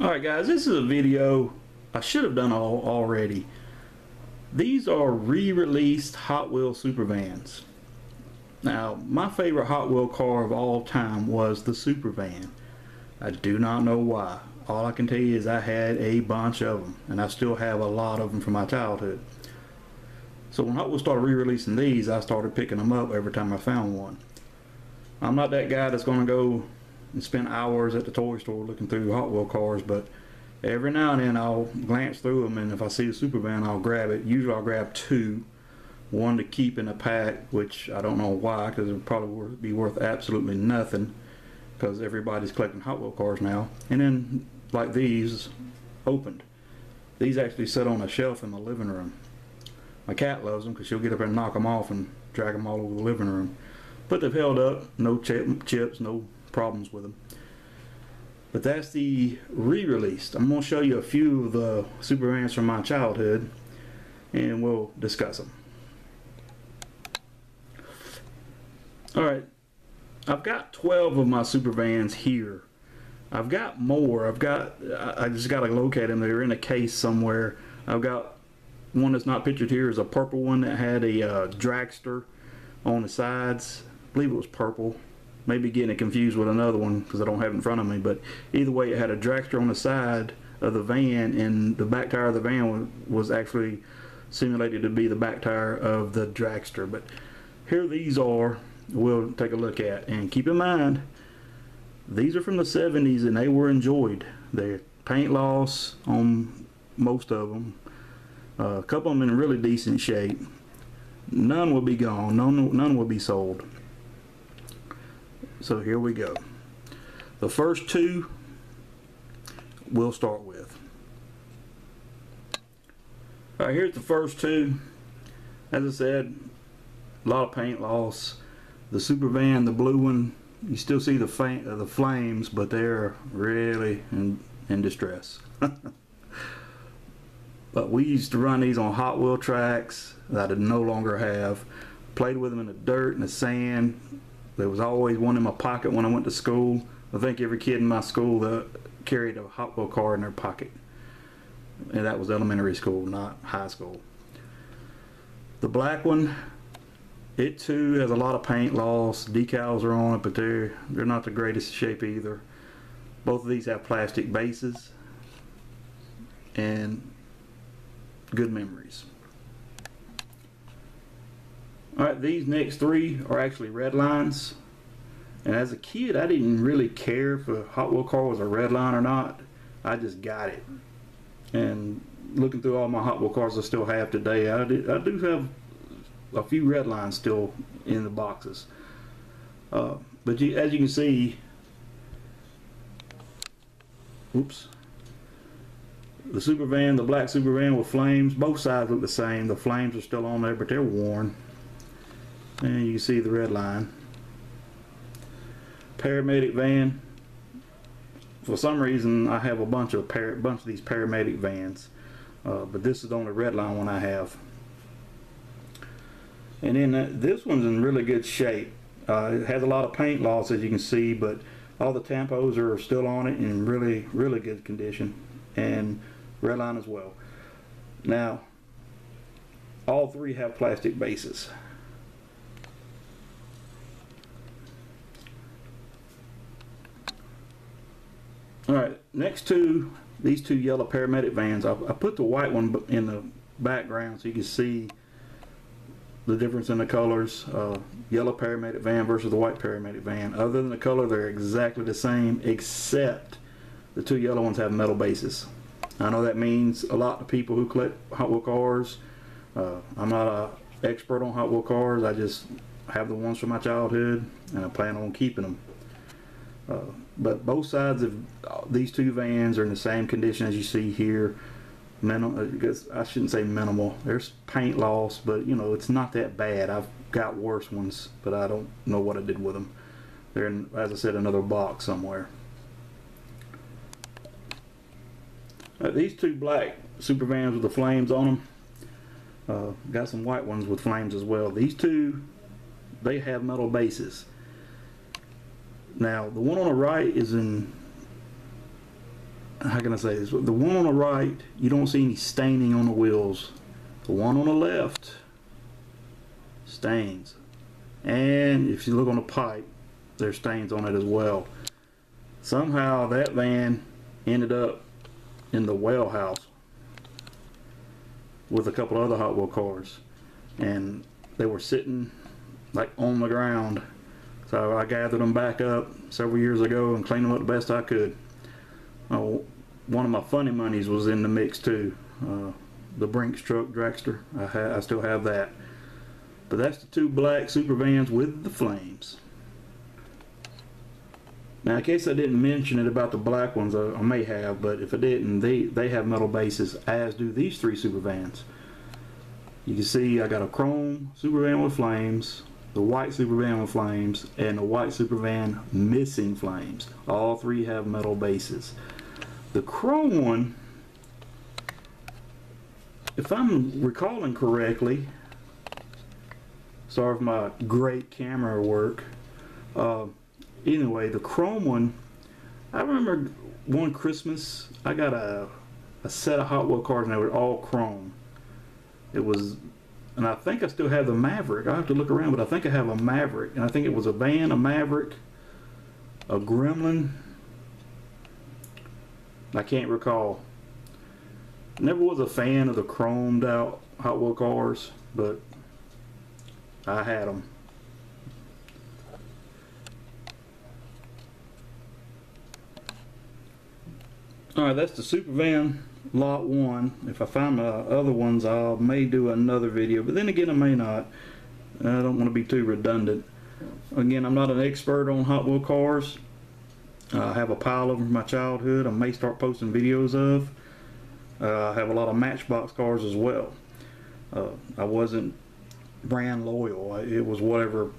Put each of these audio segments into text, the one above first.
Alright guys, this is a video I should have done already. These are re-released Hot Wheels Supervans. Now, my favorite Hot Wheel car of all time was the Supervan. I do not know why. All I can tell you is I had a bunch of them, and I still have a lot of them from my childhood. So when Hot Wheels started re-releasing these, I started picking them up every time I found one. I'm not that guy that's going to go and spend hours at the toy store looking through Hot Wheel cars, but every now and then I'll glance through them, and if I see a Supervan, I'll grab it. Usually I'll grab two, one to keep in a pack, which I don't know why, because it would probably be worth absolutely nothing, because everybody's collecting Hot Wheel cars now. And then, like these, opened. These actually sit on a shelf in the living room. My cat loves them because she'll get up and knock them off and drag them all over the living room. But they've held up, no chips, no problems with them. But that's the re-released. I'm going to show you a few of the Supervans from my childhood, and we'll discuss them. Alright, I've got 12 of my Supervans here. I've got more. I just got to locate them. They're in a case somewhere. I've got one that's not pictured here is a purple one that had a dragster on the sides. I believe it was purple. Maybe getting it confused with another one because I don't have it in front of me, but either way, it had a dragster on the side of the van, and the back tire of the van was actually simulated to be the back tire of the dragster. But here these are, we'll take a look at, and keep in mind these are from the 70s and they were enjoyed. They're paint loss on most of them, a couple of them in really decent shape. None will be gone, none will be sold. So here we go. The first two we'll start with. Alright, here's the first two. As I said, a lot of paint loss. The Supervan, the blue one, you still see the flames, but they're really in distress. But we used to run these on Hot Wheel tracks that I no longer have. Played with them in the dirt and the sand. There was always one in my pocket when I went to school. I think every kid in my school that carried a Hot Wheel car in their pocket. And that was elementary school, not high school. The black one, it too has a lot of paint loss. Decals are on it, but they're not the greatest shape either. Both of these have plastic bases and good memories. Alright, these next three are actually red lines. And as a kid, I didn't really care if a Hot Wheel car was a red line or not. I just got it. And looking through all my Hot Wheel cars I still have today, I do have a few red lines still in the boxes. But as you can see, oops, the Supervan, the black Supervan with flames, both sides look the same. The flames are still on there, but they're worn. And you can see the red line. Paramedic van. For some reason, I have a bunch of these paramedic vans, but this is the only red line one I have. And then this one's in really good shape. It has a lot of paint loss, as you can see, but all the tampos are still on it in really good condition, and red line as well. Now, all three have plastic bases. Alright, next to these two yellow paramedic vans, I put the white one in the background so you can see the difference in the colors. Yellow paramedic van versus the white paramedic van. Other than the color, they're exactly the same, except the two yellow ones have metal bases. I know that means a lot to people who collect Hot Wheel cars. I'm not an expert on Hot Wheel cars. I just have the ones from my childhood, and I plan on keeping them. But both sides of these two vans are in the same condition as you see here. I shouldn't say minimal. There's paint loss, but you know, it's not that bad. I've got worse ones, but I don't know what I did with them. They're in, as I said, another box somewhere. These two black Supervans with the flames on them. Got some white ones with flames as well. These two, they have metal bases. Now the one on the right is in how can I say this? The one on the right, you don't see any staining on the wheels. The one on the left, stains. And if you look on the pipe, there's stains on it as well. Somehow that van ended up in the well house with a couple other Hot Wheel cars, and they were sitting like on the ground. So I gathered them back up several years ago and cleaned them up the best I could. One of my funny monies was in the mix too. The Brinks truck dragster, I still have that. But that's the two black super vans with the flames. Now in case I didn't mention it about the black ones, I may have, but if I didn't, they have metal bases, as do these three super vans. You can see I got a chrome super van with flames, the white super van with flames, and the white super van missing flames. All three have metal bases. The chrome one, if I'm recalling correctly, sorry for my great camera work, anyway, the chrome one, I remember one Christmas I got a set of Hot Wheel cars and they were all chrome. It was, and I think I still have the Maverick. I have to look around, but I think I have a Maverick, and I think it was a van, a Maverick, a Gremlin. I can't recall. Never was a fan of the chromed out Hot Wheel cars, but I had them. Alright, that's the super van lot 1. If I find the other ones, I may do another video, but then again I may not. I don't want to be too redundant. Again, I'm not an expert on Hot Wheel cars. I have a pile of them from my childhood I may start posting videos of. I have a lot of Matchbox cars as well. I wasn't brand loyal. It was whatever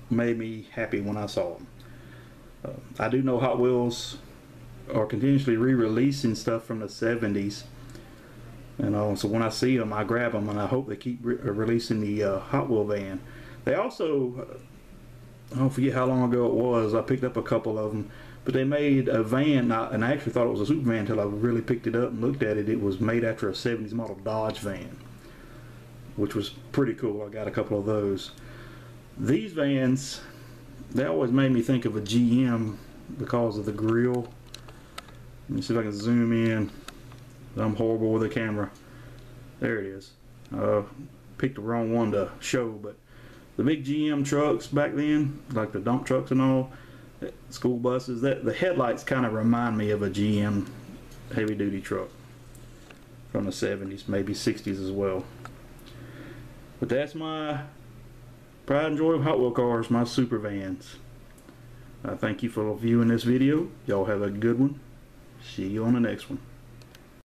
made me happy when I saw them. I do know Hot Wheels are continuously re-releasing stuff from the 70s, and so when I see them I grab them, and I hope they keep releasing the Hot Wheel van. They also, I don't forget how long ago it was, I picked up a couple of them, but they made a van, and I actually thought it was a super van until I really picked it up and looked at it. It was made after a 70s model Dodge van, which was pretty cool. I got a couple of those. These vans, they always made me think of a GM because of the grille. Let me see if I can zoom in. I'm horrible with the camera. There it is. Picked the wrong one to show, but the big GM trucks back then, like the dump trucks and all, school buses, the headlights kind of remind me of a GM heavy duty truck from the 70s, maybe 60s as well. But that's my pride and joy of Hot Wheel cars, my super vans. Thank you for viewing this video. Y'all have a good one. See you on the next one.